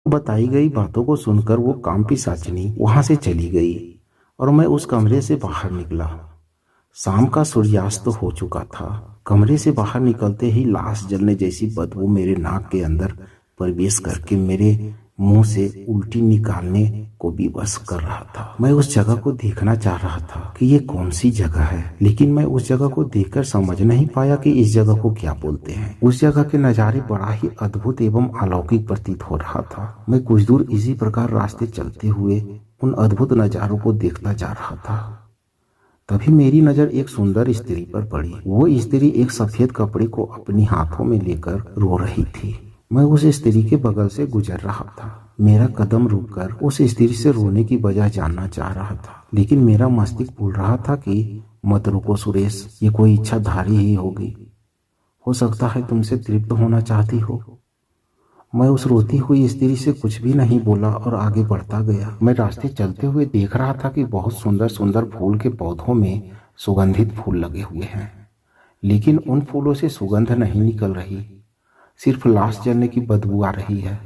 बताई गई बातों को सुनकर वो कामपिशाचिनी वहां से चली गई और मैं उस कमरे से बाहर निकला। शाम का सूर्यास्त हो चुका था। कमरे से बाहर निकलते ही लाश जलने जैसी बदबू मेरे नाक के अंदर प्रवेश करके मेरे मुंह से उल्टी निकालने को भी बस कर रहा था। मैं उस जगह को देखना चाह रहा था कि ये कौन सी जगह है, लेकिन मैं उस जगह को देखकर समझ नहीं पाया कि इस जगह को क्या बोलते हैं। उस जगह के नज़ारे बड़ा ही अद्भुत एवं अलौकिक प्रतीत हो रहा था। मैं कुछ दूर इसी प्रकार रास्ते चलते हुए उन अद्भुत नज़ारों को देखता जा रहा था। तभी मेरी नजर एक सुंदर स्त्री पर पड़ी। वो स्त्री एक सफेद कपड़े को अपनी हाथों में लेकर रो रही थी। मैं उस स्त्री के बगल से गुजर रहा था। मेरा कदम रुककर उस स्त्री से रोने की वजह जानना चाह रहा था, लेकिन मेरा मस्तिष्क बोल रहा था कि मत रुको सुरेश, ये कोई इच्छाधारी ही होगी। हो सकता है तुमसे तृप्त होना चाहती हो। मैं उस रोती हुई स्त्री से कुछ भी नहीं बोला और आगे बढ़ता गया। मैं रास्ते चलते हुए देख रहा था कि बहुत सुंदर सुंदर फूल के पौधों में सुगंधित फूल लगे हुए हैं, लेकिन उन फूलों से सुगंध नहीं निकल रही, सिर्फ लाश जलने की बदबू आ रही है।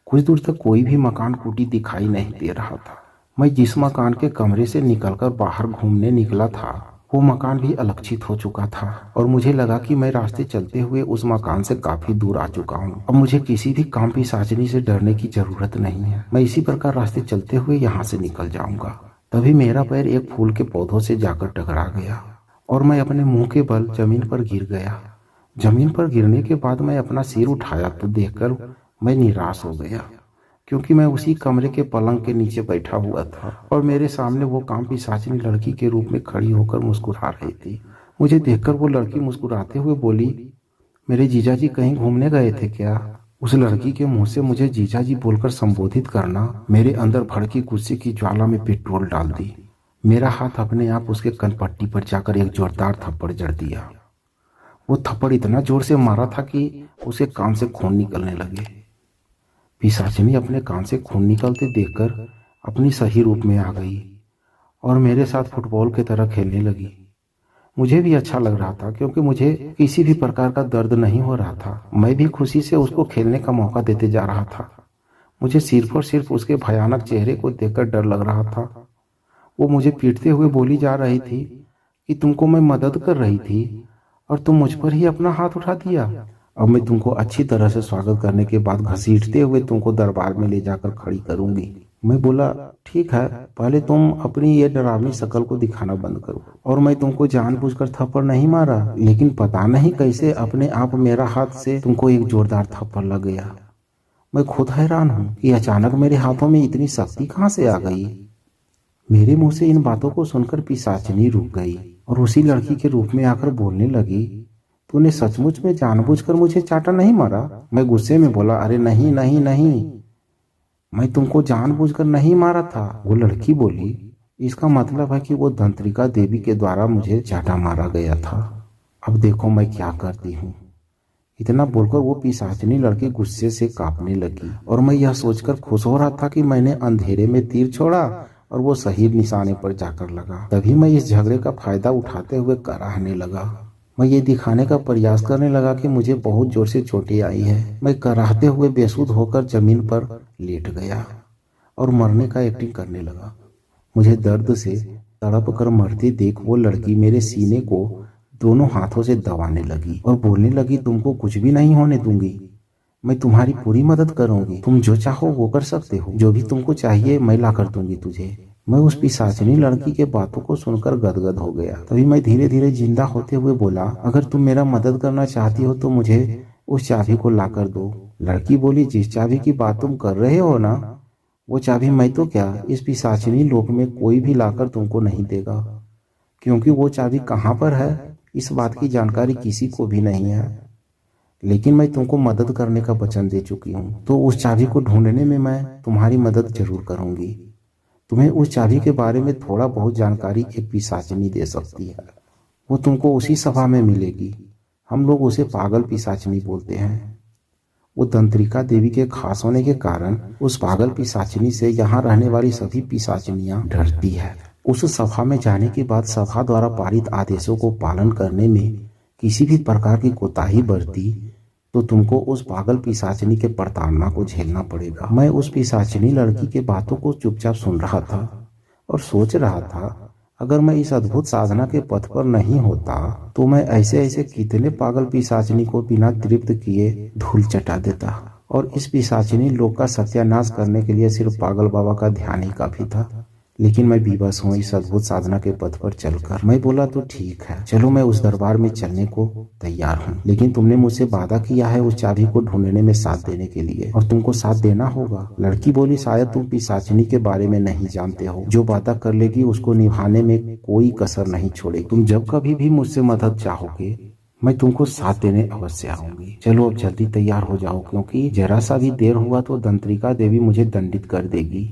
कुछ दूर तक कोई भी मकान कुटी दिखाई नहीं दे रहा था। मैं जिस मकान के कमरे से निकलकर बाहर घूमने निकला था वो मकान भी अलक्षित हो चुका था और मुझे लगा कि मैं रास्ते चलते हुए उस मकान से काफी दूर आ चुका हूँ। अब मुझे किसी भी कामपिशाचिनी से डरने की जरूरत नहीं है। मैं इसी प्रकार रास्ते चलते हुए यहाँ से निकल जाऊंगा। तभी मेरा पैर एक फूल के पौधों से जाकर टकरा गया और मैं अपने मुंह के बल जमीन पर गिर गया। जमीन पर गिरने के बाद मैं अपना सिर उठाया तो देखकर मैं निराश हो गया, क्योंकि मैं उसी कमरे के पलंग के नीचे बैठा हुआ था और मेरे सामने वो कामपिशाचिनी लड़की के रूप में खड़ी होकर मुस्कुरा रही थी। मुझे देखकर वो लड़की मुस्कुराते हुए बोली, मेरे जीजाजी कहीं घूमने गए थे क्या? उस लड़की के मुंह से मुझे जीजाजी बोलकर संबोधित करना मेरे अंदर भड़की गुस्से की ज्वाला में पेट्रोल डाल दी। मेरा हाथ अपने आप उसके कनपट्टी पर जाकर एक जोरदार थप्पड़ जड़ दिया। वो थप्पड़ इतना जोर से मारा था कि उसके कान से खून निकलने लगे। पिशाचिनी अपने कान से खून निकलते देखकर अपनी सही रूप में आ गई और मेरे साथ फुटबॉल की तरह खेलने लगी। मुझे भी अच्छा लग रहा था, क्योंकि मुझे किसी भी प्रकार का दर्द नहीं हो रहा था। मैं भी खुशी से उसको खेलने का मौका देते जा रहा था। मुझे सिर्फ और सिर्फ उसके भयानक चेहरे को देखकर डर लग रहा था। वो मुझे पीटते हुए बोली जा रही थी कि तुमको मैं मदद कर रही थी और तुम मुझ पर ही अपना हाथ उठा दिया। अब मैं तुमको अच्छी तरह से स्वागत करने के बाद घसीटते हुए तुमको दरबार में ले जाकर खड़ी करूंगी। मैं बोला, ठीक है, पहले तुम अपनी ये डरावनी शक्ल को दिखाना बंद करो। और मैं तुमको जानबूझकर थप्पड़ नहीं मारा, लेकिन पता नहीं कैसे अपने आप मेरा हाथ से तुमको एक जोरदार थप्पड़ लग गया। मैं खुद हैरान हूँ कि अचानक मेरे हाथों में इतनी शक्ति कहाँ से आ गई। मेरे मुंह से इन बातों को सुनकर पिशाचिनी रुक गई और उसी लड़की के रूप में आकर बोलने लगी, तूने सचमुच में जानबूझकर मुझे चाटा नहीं मारा? मैं गुस्से में बोला, अरे नहीं नहीं नहीं, मैं तुमको जानबूझकर नहीं मारा था। वो लड़की बोली, इसका मतलब है कि वो धंत्रिका देवी के द्वारा मुझे चाटा मारा गया था। अब देखो मैं क्या करती हूँ। इतना बोलकर वो पिशाचिनी लड़की गुस्से से कांपने लगी और मैं यह सोचकर खुश हो रहा था कि मैंने अंधेरे में तीर छोड़ा और वो सही निशाने पर जाकर लगा। तभी मैं इस झगड़े का फायदा उठाते हुए कराहने लगा। मैं ये दिखाने का प्रयास करने लगा कि मुझे बहुत जोर से चोटें आई है। मैं कराहते हुए बेसुध होकर जमीन पर लेट गया और मरने का एक्टिंग करने लगा। मुझे दर्द से तड़प कर मरते देख वो लड़की मेरे सीने को दोनों हाथों से दबाने लगी और बोलने लगी, तुमको कुछ भी नहीं होने दूंगी, मैं तुम्हारी पूरी मदद करूंगी, तुम जो चाहो वो कर सकते हो, जो भी तुमको चाहिए मैं ला कर दूंगी तुझे। मैं उस पिशाचिनी लड़की के बातों को सुनकर गदगद हो गया। तभी मैं धीरे धीरे जिंदा होते हुए बोला, अगर तुम मेरा मदद करना चाहती हो तो मुझे उस चाबी को ला कर दो। लड़की बोली, जिस चाबी की बात तुम कर रहे हो ना, वो चाबी मैं तो क्या, इस पिशाचिनी लोक में कोई भी लाकर तुमको नहीं देगा, क्योंकि वो चाबी कहाँ पर है इस बात की जानकारी किसी को भी नहीं है। लेकिन मैं तुमको मदद करने का वचन दे चुकी हूँ, तो उस चाबी को ढूंढने में मैं तुम्हारी मदद जरूर करूंगी। तुम्हें उस चाबी के बारे में थोड़ा बहुत जानकारी एक पिशाचिनी दे सकती है। वो तुमको उसी सभा में मिलेगी। हम लोग उसे पागल पिशाचिनी बोलते हैं। वो तंत्रिका देवी के खास होने के कारण उस पागल पिशाचिनी से यहाँ रहने वाली सभी पिशाचिनियां डरती है। उस सभा में जाने के बाद सभा द्वारा पारित आदेशों को पालन करने में किसी भी प्रकार की कोताही बरती तो तुमको उस पागल पिशाचिनी के प्रताड़ना को झेलना पड़ेगा। मैं उस पिशाचिनी लड़की के बातों को चुपचाप सुन रहा था और सोच रहा था, अगर मैं इस अद्भुत साधना के पथ पर नहीं होता तो मैं ऐसे ऐसे कितने पागल पिशाचिनी को बिना तृप्त किए धूल चटा देता। और इस पिशाचिनी लोक का सत्यानाश करने के लिए सिर्फ पागल बाबा का ध्यान ही काफी था। लेकिन मैं विवश हूँ इस अद्भुत साधना के पथ पर चलकर। मैं बोला तो ठीक है, चलो मैं उस दरबार में चलने को तैयार हूँ, लेकिन तुमने मुझसे वादा किया है उस चाबी को ढूंढने में साथ देने के लिए, और तुमको साथ देना होगा। लड़की बोली, शायद तुम पिशाचिनी के बारे में नहीं जानते हो। जो वादा कर लेगी उसको निभाने में कोई कसर नहीं छोड़ेगी। तुम जब कभी भी मुझसे मदद चाहोगे मैं तुमको साथ देने अवश्य आऊंगी। चलो अब जल्दी तैयार हो जाओ, क्योंकि जरा सा भी देर हुआ तो दंत्रिका देवी मुझे दंडित कर देगी।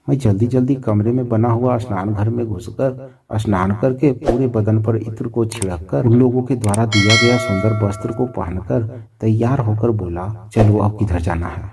मैं जल्दी जल्दी कमरे में बना हुआ स्नान घर में घुसकर स्नान करके पूरे बदन पर इत्र को छिड़ककर उन लोगों के द्वारा दिया गया सुंदर वस्त्र को पहनकर तैयार होकर बोला, चलो अब किधर जाना है।